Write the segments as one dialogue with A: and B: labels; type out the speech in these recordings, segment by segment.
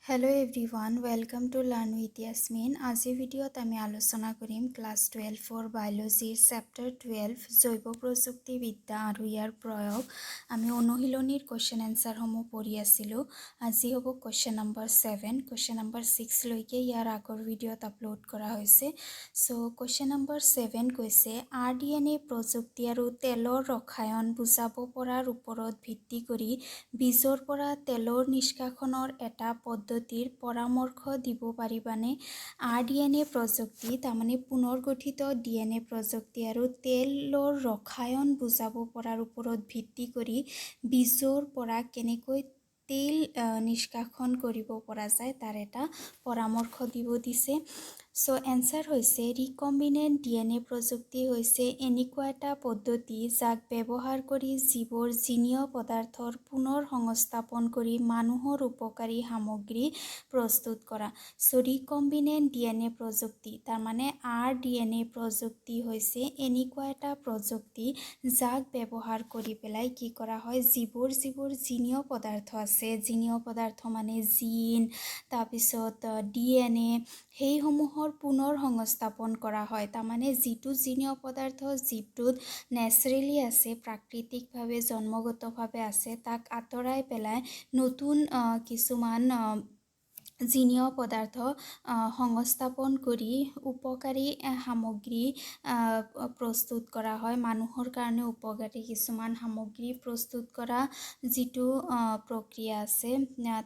A: Hello everyone, welcome to Learn with Yasmin. আজিৰ ভিডিঅ'ত আমি আলোচনা কৰিম ক্লাছ 12 বায়োলজিৰ চেপ্টাৰ 12 জৈৱ প্ৰযুক্তিবিদ্যা আৰু ইয়াৰ প্ৰয়োগ। আমি অনুশীলনীৰ কোৱেশ্চন এনসাৰসমূহ পঢ়ি আছিলোঁ। আজি হ'ব কোৱেশ্চন নম্বৰ 7, কোৱেশ্চন নম্বৰ 6 লৈকে ইয়াৰ আগৰ ভিডিঅ'ত আপলোড কৰা হৈছে। কোৱেশ্চন নম্বৰ 7 কৈছে RDNA প্ৰযুক্তি আৰু তেলৰ ৰসায়ন বুজাব পৰাৰ ওপৰত ভিত্তি কৰি বীজৰ পৰা তেলৰ নিষ্কাশনৰ এটা পদ্ধতিৰ পৰামৰ্শ দিব পাৰিবানে? RDNA প্ৰযুক্তি তাৰমানে পুনৰ্গঠিত DNA প্ৰযুক্তি আৰু তেলৰ ৰসায়ন বুজাব পৰাৰ ওপৰত ভিত্তি কৰি বীজৰ পৰা কেনেকৈ তেল নিষ্কাশন কৰিব পৰা যায় তাৰ এটা পৰামৰ্শ দিব দিছে। এনসাৰ হৈছে ৰিকম্বিনেণ্ট DNA প্ৰযুক্তি হৈছে এনেকুৱা এটা পদ্ধতি যাক ব্যৱহাৰ কৰি জীৱৰ জিনীয় পদাৰ্থৰ পুনৰ সংস্থাপন কৰি মানুহৰ উপকাৰী সামগ্ৰী প্ৰস্তুত কৰা। ৰিকম্বিনেণ্ট DNA প্ৰযুক্তি তাৰমানে RDNA প্ৰযুক্তি হৈছে এনেকুৱা এটা প্ৰযুক্তি যাক ব্যৱহাৰ কৰি পেলাই কি কৰা হয়, যিবোৰ জিনীয় পদাৰ্থ আছে, জিনীয় পদাৰ্থ মানে জিন, তাৰপিছত DNA, সেইসমূহৰ পুনৰ সংস্থাপন কৰা হয়। তাৰমানে যিটো জিনীয় পদাৰ্থ জীৱটোত নেচাৰেলি আছে, প্ৰাকৃতিকভাৱে জন্মগতভাৱে আছে, তাক আঁতৰাই পেলাই নতুন কিছুমান জিনীয় পদাৰ্থ সংস্থাপন কৰি উপকাৰী সামগ্ৰী প্ৰস্তুত কৰা হয়। মানুহৰ কাৰণে উপকাৰী কিছুমান সামগ্ৰী প্ৰস্তুত কৰা যিটো প্ৰক্ৰিয়া আছে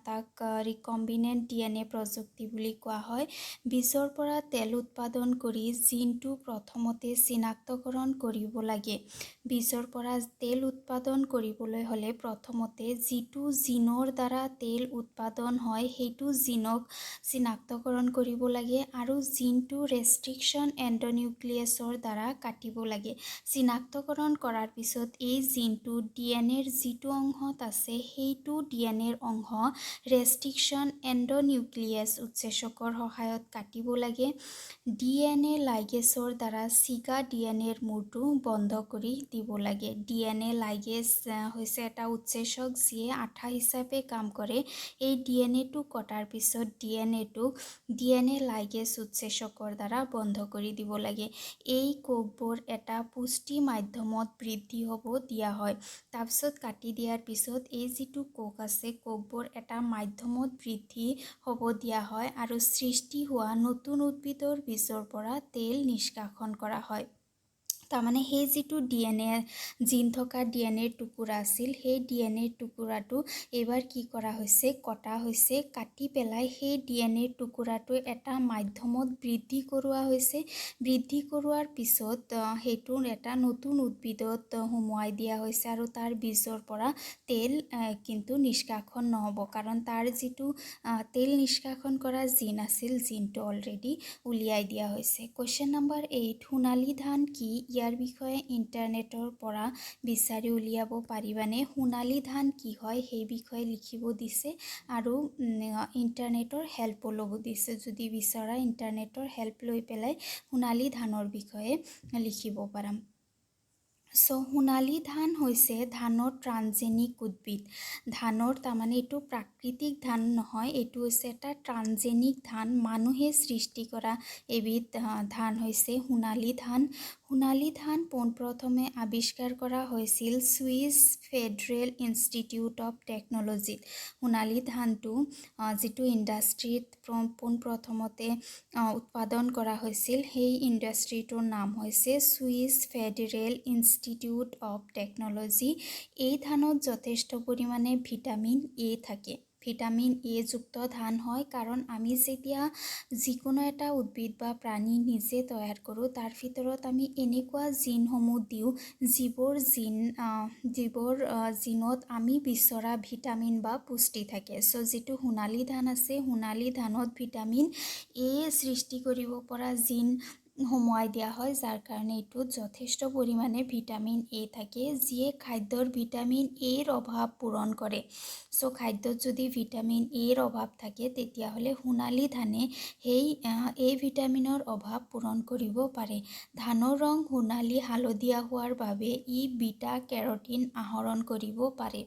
A: তাক ৰিকম্বিনেণ্ট DNA প্ৰযুক্তি বুলি কোৱা হয়। বীজৰ পৰা তেল উৎপাদন কৰি জিনটো প্ৰথমতে চিনাক্তকৰণ কৰিব লাগে। বীজৰ পৰা তেল উৎপাদন কৰিবলৈ হ'লে প্ৰথমতে যিটো জিনৰ দ্বাৰা তেল উৎপাদন হয় সেইটো জিনক চিনাক্তকৰণ কৰিব লাগে আৰু জিনটো ৰেষ্ট্ৰিকশ্যন এণ্ডনিউক্লিয়াছৰ দ্বাৰা কাটিব লাগে। চিনাক্তকৰণ কৰাৰ পিছত এই জিনটো DNAৰ যিটো অংশত আছে সেইটো DNAৰ অংশ ৰেষ্ট্ৰিকশ্যন এণ্ডনিউক্লিয়াছ উৎসেচকৰ সহায়ত কাটিব লাগে। DNA লাইগেছৰ দ্বাৰা চিগা DNAৰ মূৰটো বন্ধ কৰি দিব লাগে। DNA লাইগেছ হৈছে এটা উৎসেচক যিয়ে আঠা হিচাপে কাম কৰে। এই DNAটো কটাৰ পিছত DNA লাইগেছ উৎসেচকৰ দ্বাৰা বন্ধ কৰি দিব লাগে। এই কোষবোৰ এটা পুষ্টি মাধ্যমত বৃদ্ধি হ'ব দিয়া হয়। তাৰপিছত কাটি দিয়াৰ পিছত এই যিটো কোষ আছে, কোষবোৰ এটা মাধ্যমত বৃদ্ধি হ'ব দিয়া হয় আৰু সৃষ্টি হোৱা নতুন উদ্ভিদৰ বীজৰ পৰা তেল নিষ্কাশন কৰা হয়। তাৰমানে সেই যিটো জিন থকা DNAৰ টুকুৰা আছিল, সেই DNAৰ টুকুৰাটো এইবাৰ কি কৰা হৈছে, কটা হৈছে। কাটি পেলাই সেই DNAৰ টুকুৰাটো এটা মাধ্যমত বৃদ্ধি কৰোৱা হৈছে। বৃদ্ধি কৰোৱাৰ পিছত সেইটো এটা নতুন উদ্ভিদত সুমুৱাই দিয়া হৈছে আৰু তাৰ বীজৰ পৰা তেল কিন্তু নিষ্কাশন নহ'ব, কাৰণ তাৰ যিটো তেল নিষ্কাশন কৰা জিন আছিল, জিনটো অলৰেডি উলিয়াই দিয়া হৈছে। কুৱেশ্যন নম্বৰ 8, সোণালী ধান কি? ইয়াৰ বিষয়ে ইণ্টাৰনেটৰ পৰা বিচাৰি উলিয়াব পাৰিবানে? সোণালী ধান কি হয় সেই বিষয়ে লিখিব দিছে আৰু ইণ্টাৰনেটৰ হেল্পো ল'ব দিছে। যদি বিচৰা ইণ্টাৰনেটৰ হেল্প লৈ পেলাই সোণালী ধানৰ বিষয়ে লিখিব পাৰা। সোণালী ধান হৈছে ধানৰ ট্ৰান্সজেনিক উদ্ভিদ। ধানৰ তাৰমানে এইটো প্ৰাকৃতিক ধান নহয়, এইটো হৈছে এটা ট্ৰান্সজেনিক ধান, মানুহে সৃষ্টি কৰা এবিধ ধান হৈছে সোণালী ধান। সোণালী ধান পোনপ্ৰথমে আৱিষ্কাৰ কৰা হৈছিল ছুইছ ফেডাৰেল ইনষ্টিটিউট অফ টেকন'লজিত। সোণালী ধানটো যিটো ইণ্ডাষ্ট্ৰিত পোনপ্ৰথমতে উৎপাদন কৰা হৈছিল, সেই ইণ্ডাষ্ট্ৰিটোৰ নাম হৈছে ছুইছ ফেডাৰেল ইনষ্টিটিউট অফ টেকন'লজি। এই ধানত যথেষ্ট পৰিমাণে ভিটামিন A থাকে। ভিটামিন A যুক্ত ধান হয়, কাৰণ আমি যেতিয়া যিকোনো এটা উদ্ভিদ বা প্ৰাণী নিজে তৈয়াৰ কৰোঁ, তাৰ ভিতৰত আমি এনেকুৱা জিনসমূহ দিওঁ যিবোৰ জিনত আমি বিচৰা ভিটামিন বা পুষ্টি থাকে। যিটো সোণালী ধান আছে, সোণালী ধানত ভিটামিন A সৃষ্টি কৰিব পৰা জিন সুমুৱাই দিয়া হয়, যাৰ কাৰণে এইটোত যথেষ্ট পৰিমাণে ভিটামিন A থাকে, যিয়ে খাদ্যৰ ভিটামিন Aৰ অভাৱ পূৰণ কৰে। খাদ্যত যদি ভিটামিন Aৰ অভাৱ থাকে, তেতিয়াহ'লে সোণালী ধানে এই ভিটামিনৰ অভাৱ পূৰণ কৰিব পাৰে। ধানৰ ৰং সোণালী হালধীয়া হোৱাৰ বাবে ই বিটা কেৰটিন আহৰণ কৰিব পাৰে।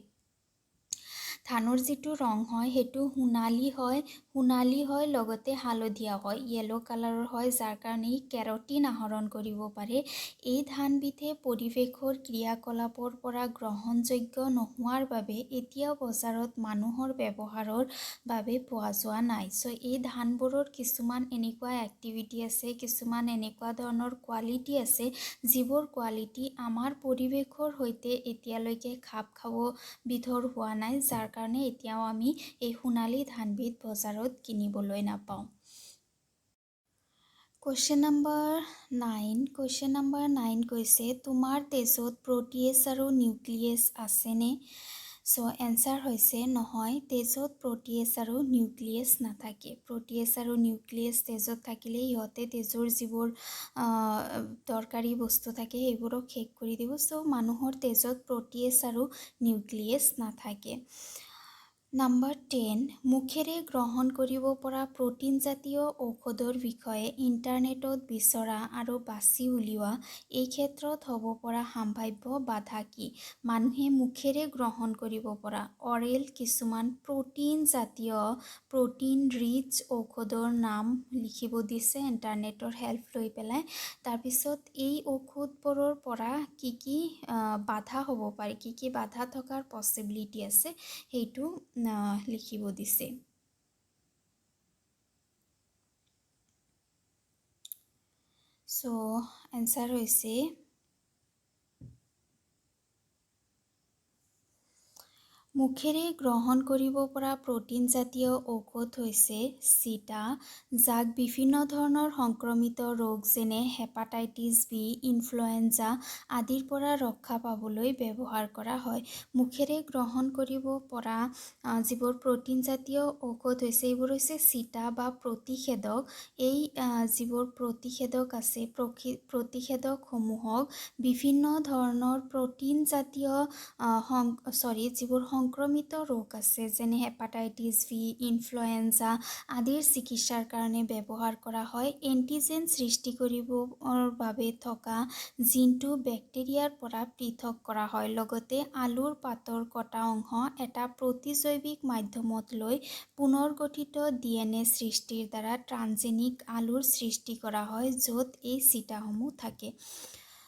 A: ধানৰ যিটো ৰং হয় সেইটো সোণালী হয় লগতে হালধীয়া হয়, য়েলো কালাৰৰ হয়, যাৰ কাৰণে ই কেৰটিন আহৰণ কৰিব পাৰে। এই ধানবিধে পৰিৱেশৰ ক্ৰিয়াকলাপৰ পৰা গ্ৰহণযোগ্য নোহোৱাৰ বাবে এতিয়াও বজাৰত মানুহৰ ব্যৱহাৰৰ বাবে পোৱা যোৱা নাই। চ' এই ধানবোৰৰ কিছুমান এনেকুৱা এক্টিভিটি আছে, কিছুমান এনেকুৱা ধৰণৰ কোৱালিটি আছে যিবোৰ কোৱালিটি আমাৰ পৰিৱেশৰ সৈতে এতিয়ালৈকে খাপ খাব বিধৰ হোৱা নাই, যাৰ কাৰণে এতিয়াও আমি এই সোণালী ধানবিধ বজাৰত কিনিবলৈ নাপাওঁ। কুৱেশ্যন নম্বৰ 9 কৈছে তোমাৰ তেজত প্ৰ'টিয়েজ আৰু নিউক্লিয়াছ আছেনে? চ' এনচাৰ হৈছে নহয়, তেজত প্ৰ'টিয়েজ আৰু নিউক্লিয়াছ নাথাকে। প্ৰ'টিয়েজ আৰু নিউক্লিয়াছ তেজত থাকিলে ইহঁতে তেজৰ যিবোৰ দৰকাৰী বস্তু থাকে সেইবোৰক শেষ কৰি দিব। চ' মানুহৰ তেজত প্ৰ'টিয়েজ আৰু নিউক্লিয়াছ নাথাকে। নম্বৰ 10 মুখেৰে গ্ৰহণ কৰিব পৰা প্ৰ'টিনজাতীয় ঔষধৰ বিষয়ে ইণ্টাৰনেটত বিচৰা আৰু বাছি উলিওৱা। এই ক্ষেত্ৰত হ'ব পৰা সম্ভাৱ্য বাধা কি? মানুহে মুখেৰে গ্ৰহণ কৰিব পৰা অৰেল কিছুমান প্ৰ'টিন ৰিচ ঔষধৰ নাম লিখিব দিছে ইণ্টাৰনেটৰ হেল্প লৈ পেলাই। তাৰপিছত এই ঔষধবোৰৰ পৰা কি বাধা হ'ব পাৰে, কি বাধা থকাৰ পচিবিলিটি আছে সেইটো লিখিব দিছে। চ' এনচাৰ হৈছে মুখেৰে গ্ৰহণ কৰিব পৰা প্ৰ'টিনজাতীয় ঔষধ হৈছে চিটা, যাক বিভিন্ন ধৰণৰ সংক্ৰমিত ৰোগ যেনে হেপাটাইটিছ বি, ইনফ্লুৱেঞ্জা আদিৰ পৰা ৰক্ষা পাবলৈ ব্যৱহাৰ কৰা হয়। মুখেৰে গ্ৰহণ কৰিব পৰা যিবোৰ প্ৰ'টিনজাতীয় ঔষধ হৈছে এইবোৰ হৈছে চিটা বা প্ৰতিষেধক। এই যিবোৰ প্ৰতিষেধক আছে প্ৰতিষেধকসমূহক বিভিন্ন ধৰণৰ যিবোৰ সংক্ৰমিত ৰোগ আছে যেনে হেপাটাইটিছ বি, ইনফ্লুৱেঞ্জা আদিৰ চিকিৎসাৰ কাৰণে ব্যৱহাৰ কৰা হয়। এণ্টিজেন সৃষ্টি কৰিবৰ বাবে থকা জিনটো বেক্টেৰিয়াৰ পৰা পৃথক কৰা হয়। লগতে আলুৰ পাতৰ কটা অংশ এটা প্ৰতিজৈৱিক মাধ্যমত লৈ পুনৰ গঠিত DNA সৃষ্টিৰ দ্বাৰা ট্ৰান্সজেনিক আলুৰ সৃষ্টি কৰা হয়, য'ত এই চিটাসমূহ থাকে।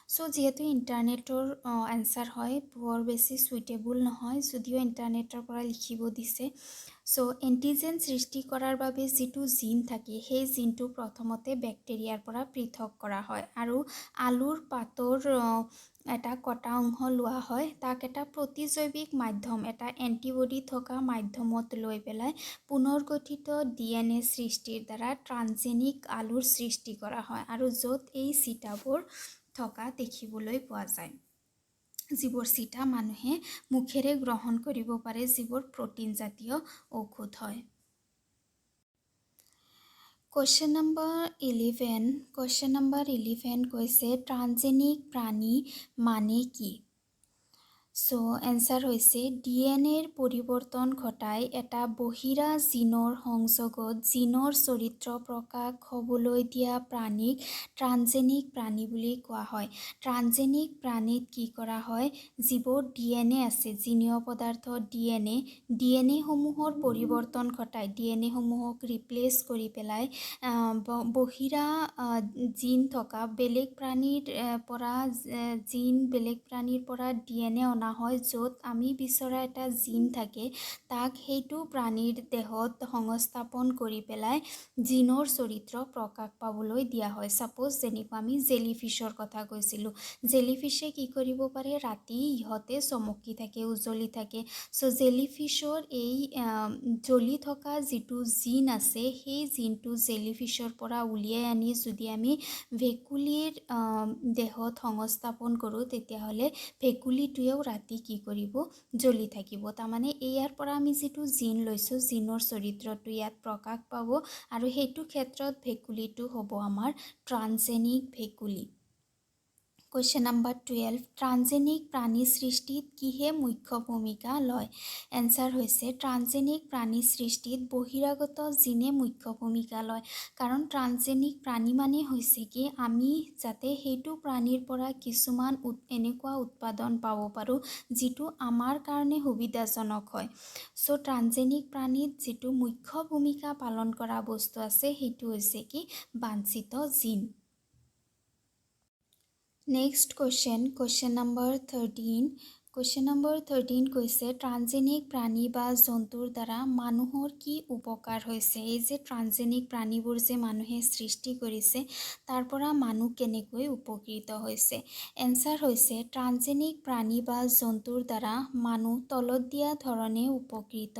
A: চ' যিহেতু ইণ্টাৰনেটৰ এনচাৰ হয়, বৰ বেছি চুইটেবল নহয়, যদিও ইণ্টাৰনেটৰ পৰা লিখিব দিছে। চ' এণ্টিজেন সৃষ্টি কৰাৰ বাবে যিটো জিন থাকে সেই জিনটো প্ৰথমতে বেক্টেৰিয়াৰ পৰা পৃথক কৰা হয় আৰু আলুৰ পাতৰ এটা কটা অংশ লোৱা হয়, তাক এটা প্ৰতিজৈৱিক মাধ্যম, এটা এণ্টিবডি থকা মাধ্যমত লৈ পেলাই পুনৰ গঠিত DNA সৃষ্টিৰ দ্বাৰা ট্ৰান্সজেনিক আলুৰ সৃষ্টি কৰা হয় আৰু য'ত এই চিটাবোৰ থকা দেখিবলৈ পোৱা যায়। যিবোৰ চিটা মানুহে মুখেৰে গ্ৰহণ কৰিব পাৰে, যিবোৰ প্ৰ'টিনজাতীয় ঔষধ হয়। কুৱেশ্যন নম্বৰ 11 কৈছে ট্ৰান্সজেনিক প্ৰাণী মানে কি? চ' এনচাৰ হৈছে DNAৰ পৰিৱৰ্তন ঘটাই এটা বহিৰা জিনৰ সংযোগত জিনৰ চৰিত্ৰ প্ৰকাশ হ'বলৈ দিয়া প্ৰাণীক ট্ৰান্সজেনিক প্ৰাণী বুলি কোৱা হয়। ট্ৰান্সজেনিক প্ৰাণীত কি কৰা হয়, যিবোৰ DNA আছে, জিনীয় পদাৰ্থ DNA সমূহৰ পৰিৱৰ্তন ঘটাই DNA সমূহক ৰিপ্লেচ কৰি পেলাই বহিৰা জিন থকা বেলেগ প্ৰাণীৰ পৰা DNA অনা হয়, য'ত আমি বিচৰা এটা জিন থাকে, তাক সেইটো প্ৰাণীৰ দেহত সংস্থাপন কৰি পেলাই জিনৰ চৰিত্ৰ প্ৰকাশ পাবলৈ দিয়া হয়। ছাপ'জ যেনেকুৱা আমি জেলিফিছৰ কথা কৈছিলোঁ, জেলিফিছে কি কৰিব পাৰে, ৰাতি ইহঁতে চমকি থাকে, উজলি থাকে। চ' জেলিফিছৰ এই জ্বলি থকা যিটো জিন আছে সেই জিনটো জেলিফিছৰ পৰা উলিয়াই আনি যদি আমি ভেকুলীৰ দেহত সংস্থাপন কৰোঁ, তেতিয়াহ'লে ভেকুলীটোৱেও ৰাতি কি কৰিব, জ্বলি থাকিব। তাৰমানে ইয়াৰ পৰা আমি যিটো জিন লৈছোঁ, জিনৰ চৰিত্ৰটো ইয়াত প্ৰকাশ পাব আৰু সেইটো ক্ষেত্ৰত ভেকুলীটো হ'ব আমাৰ ট্ৰান্সজেনিক ভেকুলী। কুৱেশ্যন নম্বৰ 12 ট্ৰান্সজেনিক প্ৰাণী সৃষ্টিত কিহে মুখ্য ভূমিকা লয় এনচাৰ হৈছে ট্ৰান্সজেনিক প্ৰাণী সৃষ্টিত বহিৰাগত জিনে মুখ্য ভূমিকা লয় কাৰণ ট্ৰান্সজেনিক প্ৰাণী মানে হৈছে কি আমি যাতে সেইটো প্ৰাণীৰ পৰা কিছুমান এনেকুৱা উৎপাদন পাব পাৰোঁ যিটো আমাৰ কাৰণে সুবিধাজনক হয় চ' ট্ৰান্সজেনিক প্ৰাণীত যিটো মুখ্য ভূমিকা পালন কৰা বস্তু আছে সেইটো হৈছে কি বাঞ্ছিত জিন Next question number 13. Question number 13 কৈছে ট্ৰান্সজেনিক প্ৰাণী বা জন্তুৰ দ্বাৰা মানুহৰ কি উপকাৰ হৈছে এই যে ট্ৰান্সজেনিক প্ৰাণীবোৰ যে মানুহে সৃষ্টি কৰিছে তাৰ পৰা মানুহ কেনেকৈ উপকৃত হৈছে এনচাৰ হৈছে ট্ৰান্সজেনিক প্ৰাণী বা জন্তুৰ দ্বাৰা মানুহ তলত দিয়া ধৰণে উপকৃত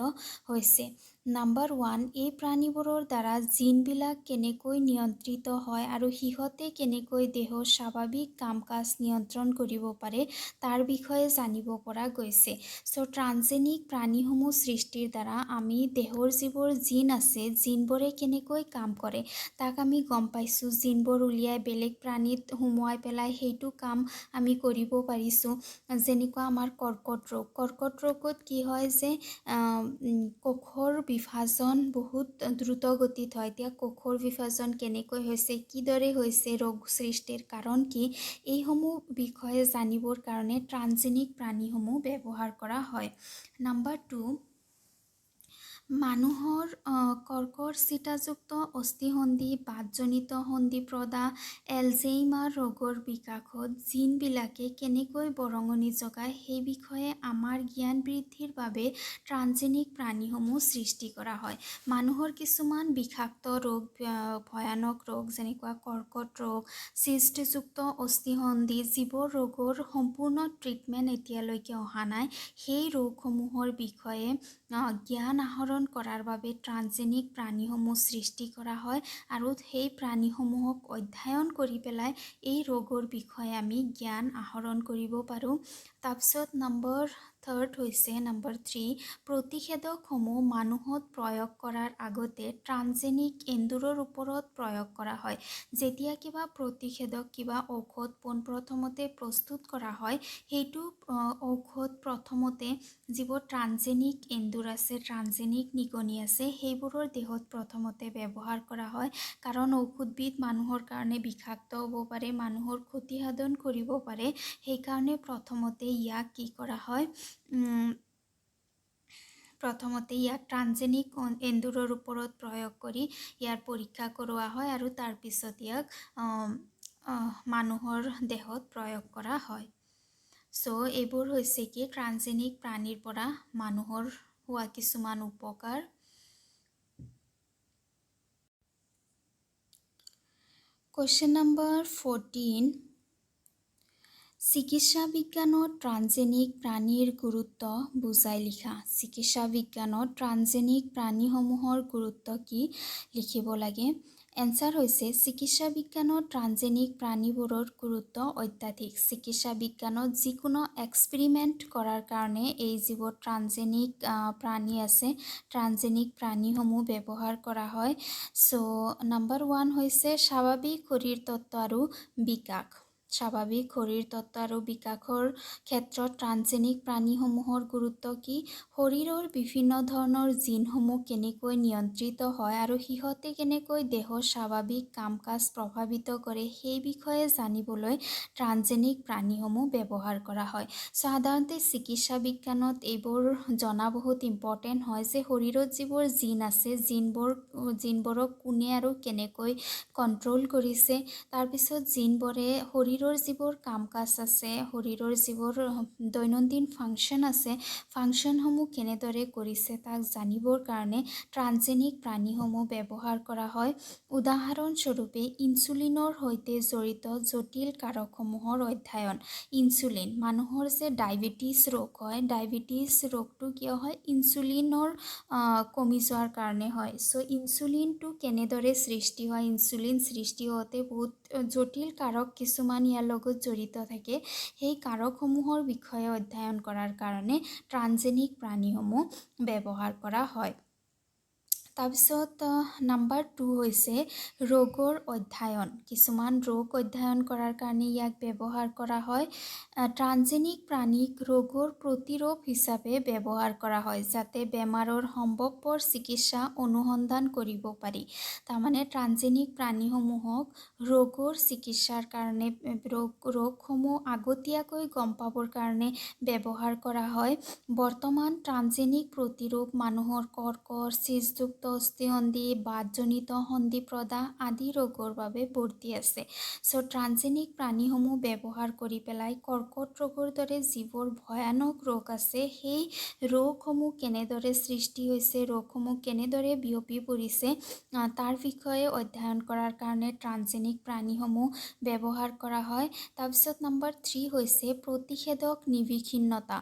A: হৈছে নাম্বাৰ 1 এই প্ৰাণীবোৰৰ দ্বাৰা জিনবিলাক কেনেকৈ নিয়ন্ত্ৰিত হয় আৰু সিহঁতে কেনেকৈ দেহৰ স্বাভাৱিক কাম-কাজ নিয়ন্ত্ৰণ কৰিব পাৰে তাৰ বিষয়ে জানিব পৰা গৈছে চ' ট্ৰান্সজেনিক প্ৰাণীসমূহ সৃষ্টিৰ দ্বাৰা আমি দেহৰ যিবোৰ জিন আছে জিনবোৰে কেনেকৈ কাম কৰে তাক আমি গম পাইছোঁ জিনবোৰ উলিয়াই বেলেগ প্ৰাণীত সোমোৱাই পেলাই সেইটো কাম আমি কৰিব পাৰিছোঁ যেনেকুৱা আমাৰ কৰ্কট ৰোগত কি হয় যে কোষৰ বিভাজন বহুত দ্ৰুত গতিত হয় এতিয়া কোষৰ বিভাজন কেনেকৈ হৈছে কিদৰে হৈছে ৰোগ সৃষ্টিৰ কাৰণ কি এইসমূহ বিষয়ে জানিবৰ কাৰণে ট্ৰান্সজেনিক প্ৰাণীসমূহ ব্যৱহাৰ কৰা হয় নাম্বাৰ 2 মানুহৰ কৰ্কট চিতাযুক্ত অস্থিসন্ধি বাতজনিত সন্ধি প্ৰদা এলজেইমাৰ ৰোগৰ বিকাশত জিনবিলাকে কেনেকৈ বৰঙণি যোগায় সেই বিষয়ে আমাৰ জ্ঞান বৃদ্ধিৰ বাবে ট্ৰান্সজেনিক প্ৰাণীসমূহ সৃষ্টি কৰা হয় মানুহৰ কিছুমান বিষাক্ত ৰোগ ভয়ানক ৰোগ যেনেকুৱা কৰ্কট ৰোগ চিষ্টযুক্ত অস্থিসন্ধি যিবোৰ ৰোগৰ সম্পূৰ্ণ ট্ৰিটমেণ্ট এতিয়ালৈকে অহা নাই সেই ৰোগসমূহৰ বিষয়ে জ্ঞান আহৰণ কৰাৰ বাবে ট্ৰান্সজেনিক প্ৰাণীসমূহ সৃষ্টি কৰা হয় আৰু সেই প্ৰাণীসমূহক অধ্যয়ন কৰি পেলাই এই ৰোগৰ বিষয়ে আমি জ্ঞান আহৰণ কৰিব পাৰোঁ তাৰপিছত নম্বৰ 3 হৈছে নম্বৰ 3 প্ৰতিষেধকসমূহ মানুহত প্ৰয়োগ কৰাৰ আগতে ট্ৰান্সজেনিক এন্দুৰৰ ওপৰত প্ৰয়োগ কৰা হয় যেতিয়া কিবা প্ৰতিষেধক কিবা ঔষধ পোনপ্ৰথমতে প্ৰস্তুত কৰা হয় সেইটো ঔষধ প্ৰথমতে যিবোৰ ট্ৰান্সজেনিক এন্দুৰ আছে ট্ৰান্সজেনিক নিগনি আছে সেইবোৰৰ দেহত প্ৰথমতে ব্যৱহাৰ কৰা হয় কাৰণ ঔষধবিধ মানুহৰ কাৰণে বিষাক্ত হ'ব পাৰে মানুহৰ ক্ষতিসাধন কৰিব পাৰে সেইকাৰণে প্ৰথমতে ইয়াক কি কৰা হয় প্ৰথমতে ইয়াক ট্ৰান্সজেনিক এন্দুৰৰ ওপৰত প্ৰয়োগ কৰি ইয়াৰ পৰীক্ষা কৰোৱা হয় আৰু তাৰ পিছত ইয়াক মানুহৰ দেহত প্ৰয়োগ কৰা হয় চ' এইবোৰ হৈছে কি ট্ৰান্সজেনিক প্ৰাণীৰ পৰা মানুহৰ হোৱা কিছুমান উপকাৰ কুৱেশ্যন নম্বৰ 14 চিকিৎসা বিজ্ঞানত ট্ৰান্সজেনিক প্ৰাণীৰ গুৰুত্ব বুজাই লিখা চিকিৎসা বিজ্ঞানত ট্ৰান্সজেনিক প্ৰাণীসমূহৰ গুৰুত্ব কি লিখিব লাগে এনচাৰ হৈছে চিকিৎসা বিজ্ঞানত ট্ৰান্সজেনিক প্ৰাণীবোৰৰ গুৰুত্ব অত্যাধিক চিকিৎসা বিজ্ঞানত যিকোনো এক্সপেৰিমেণ্ট কৰাৰ কাৰণে এই যিবোৰ ট্ৰান্সজেনিক প্ৰাণী আছে ট্ৰান্সজেনিক প্ৰাণীসমূহ ব্যৱহাৰ কৰা হয় চ' নম্বৰ 1 হৈছে স্বাভাৱিক শৰীৰ তত্ত্ব আৰু বিকাশ স্বাভাৱিক শৰীৰ তত্ত্ব আৰু বিকাশৰ ক্ষেত্ৰত ট্ৰান্সজেনিক প্ৰাণীসমূহৰ গুৰুত্ব কি শৰীৰৰ বিভিন্ন ধৰণৰ জিনসমূহ কেনেকৈ নিয়ন্ত্ৰিত হয় আৰু সিহঁতে কেনেকৈ দেহৰ স্বাভাৱিক কাম-কাজ প্ৰভাৱিত কৰে সেই বিষয়ে জানিবলৈ ট্ৰান্সজেনিক প্ৰাণীসমূহ ব্যৱহাৰ কৰা হয় সাধাৰণতে চিকিৎসা বিজ্ঞানত এইবোৰ জনা বহুত ইম্পৰ্টেণ্ট হয় যে শৰীৰত যিবোৰ জিন আছে জিনবোৰক কোনে আৰু কেনেকৈ কণ্ট্ৰল কৰিছে তাৰপিছত জিনবোৰে শৰীৰৰ যিবোৰ কাম-কাজ আছে শৰীৰৰ যিবোৰ দৈনন্দিন ফাংচন আছে ফাংচনসমূহ কেনেদৰে কৰিছে তাক জানিবৰ কাৰণে ট্ৰান্সজেনিক প্ৰাণীসমূহ ব্যৱহাৰ কৰা হয় উদাহৰণস্বৰূপে ইনচুলিনৰ সৈতে জড়িত জটিল কাৰকসমূহৰ অধ্যয়ন ইনচুলিন মানুহৰ যে ডায়েবেটিছ ৰোগ হয় ডায়েবেটিছ ৰোগটো কিয় হয় ইনচুলিনৰ কমি যোৱাৰ কাৰণে হয় চ' ইনচুলিনটো কেনেদৰে সৃষ্টি হয় ইনচুলিন সৃষ্টি হওঁতে বহুত জটিল কাৰক কিছুমান ইয়াৰ লগত জড়িত থাকে সেই কাৰকসমূহৰ বিষয়ে অধ্যয়ন কৰাৰ কাৰণে ট্ৰান্সজেনিক প্ৰাণীসমূহ ব্যৱহাৰ কৰা হয় তাৰপিছত নাম্বাৰ 2 হৈছে ৰোগৰ অধ্যয়ন। কিছুমান ৰোগ অধ্যয়ন কৰাৰ কাৰণে ইয়াক ব্যৱহাৰ কৰা হয়। ট্ৰান্সজেনিক প্ৰাণীক ৰোগৰ প্ৰতিৰোধ হিচাপে ব্যৱহাৰ কৰা হয় যাতে বেমাৰৰ সম্ভৱপৰ চিকিৎসা অনুসন্ধান কৰিব পাৰি। তাৰমানে ট্ৰান্সজেনিক প্ৰাণীসমূহক ৰোগৰ চিকিৎসাৰ কাৰণে ৰোগসমূহ আগতীয়াকৈ গম পাবৰ কাৰণে ব্যৱহাৰ কৰা হয়। বৰ্তমান ট্ৰান্সজেনিক প্ৰতিৰোধ মানুহৰ কৰ্কট, ছিষ্টযুক্ত অস্থিসন্ধি, বাতজনিত সন্ধিপ্ৰদাহ আদি ৰোগৰ বাবে ভৰ্তি আছে। ট্ৰান্সজেনিক প্ৰাণীসমূহ ব্যৱহাৰ কৰি পেলাই কৰ্কট ৰোগৰ দৰে যিবোৰ ভয়ানক ৰোগ আছে সেই ৰোগসমূহ কেনেদৰে সৃষ্টি হৈছে, ৰোগসমূহ কেনেদৰে বিয়পি পৰিছে তাৰ বিষয়ে অধ্যয়ন কৰাৰ কাৰণে ট্ৰান্সজেনিক প্ৰাণীসমূহ ব্যৱহাৰ কৰা হয়। তাৰপিছত নাম্বাৰ 3 হৈছে প্ৰতিষেধক নিৰ্বিচ্ছিন্নতা।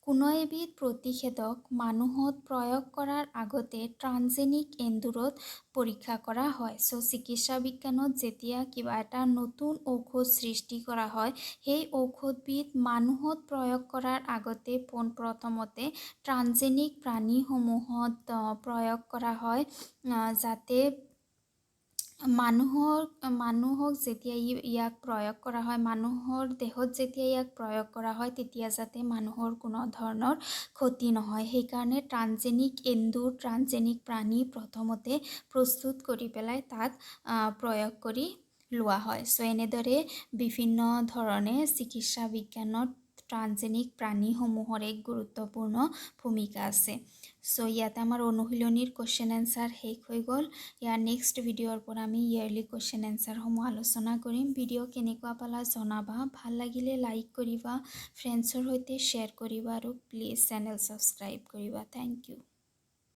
A: কোনো এবিধ প্ৰতিষেধক মানুহত প্ৰয়োগ কৰাৰ আগতে ট্ৰান্সজেনিক এন্দুৰত পৰীক্ষা কৰা হয়। চিকিৎসা বিজ্ঞানত যেতিয়া কিবা এটা নতুন ঔষধ সৃষ্টি কৰা হয় সেই ঔষধবিধ মানুহত প্ৰয়োগ কৰাৰ আগতে পোনপ্ৰথমতে ট্ৰান্সজেনিক প্ৰাণীসমূহত প্ৰয়োগ কৰা হয় যাতে মানুহক যেতিয়া ইয়াক প্ৰয়োগ কৰা হয়, মানুহৰ দেহত যেতিয়া ইয়াক প্ৰয়োগ কৰা হয় তেতিয়া যাতে মানুহৰ কোনো ধৰণৰ ক্ষতি নহয়। সেইকাৰণে ট্ৰান্সজেনিক এন্দুৰ, ট্ৰান্সজেনিক প্ৰাণী প্ৰথমতে প্ৰস্তুত কৰি পেলাই তাত প্ৰয়োগ কৰি লোৱা হয়। এনেদৰে বিভিন্ন ধৰণে চিকিৎসা বিজ্ঞানত ট্ৰান্সজেনিক প্ৰাণীসমূহৰ এক গুৰুত্বপূৰ্ণ ভূমিকা আছে। ইয়াতে আমাৰ অনুশীলনীৰ কুৱেশ্যন এনচাৰ শেষ হৈ গ'ল। ইয়াৰ নেক্সট ভিডিঅ'ৰ পৰা আমি ইয়াৰলি কুৱেশ্যন এনচাৰসমূহ আলোচনা কৰিম। ভিডিঅ' কেনেকুৱা পালা জনাবা, ভাল লাগিলে লাইক কৰিবা, ফ্ৰেণ্ডছৰ সৈতে শ্বেয়াৰ কৰিবা আৰু প্লিজ চেনেল ছাবস্ক্ৰাইব কৰিবা। Thank U.